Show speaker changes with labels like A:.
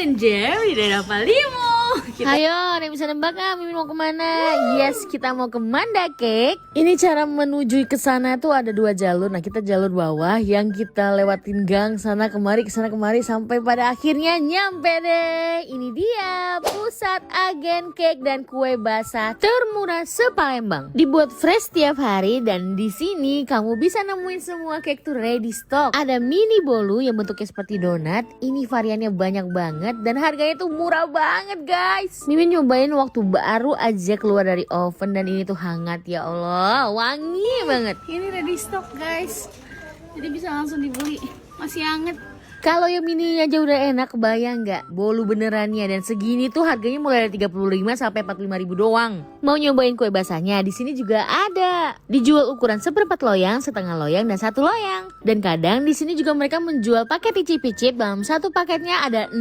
A: dan Jerry dan apa Limo.
B: Ayo, ada yang bisa nebak nggak? Mimin mau kemana? Yes, kita mau ke Manda Cake. Ini cara menuju ke sana tuh ada 2 jalur. Nah, kita jalur bawah yang kita lewatin gang sana kemari sampai pada akhirnya nyampe deh. Ini dia pusat agen cake dan kue basah termurah se-Palembang. Dibuat fresh tiap hari dan di sini kamu bisa nemuin semua cake tuh ready stock. Ada mini bolu yang bentuknya seperti donat. Ini variannya banyak banget dan harganya tuh murah banget, guys. Mimin nyobain waktu baru aja keluar dari oven dan ini tuh hangat, ya Allah, wangi banget.
A: Ini ready stock guys, jadi bisa langsung dibeli, masih hangat.
B: Kalau yang mini aja udah enak, kebayang nggak bolu benerannya, dan segini tuh harganya mulai dari 35 sampai 45 ribu doang. Mau nyobain kue basahnya? Di sini juga ada. Dijual ukuran 1/4 loyang, setengah loyang, dan 1 loyang. Dan kadang di sini juga mereka menjual paket icip-icip. Dalam satu paketnya ada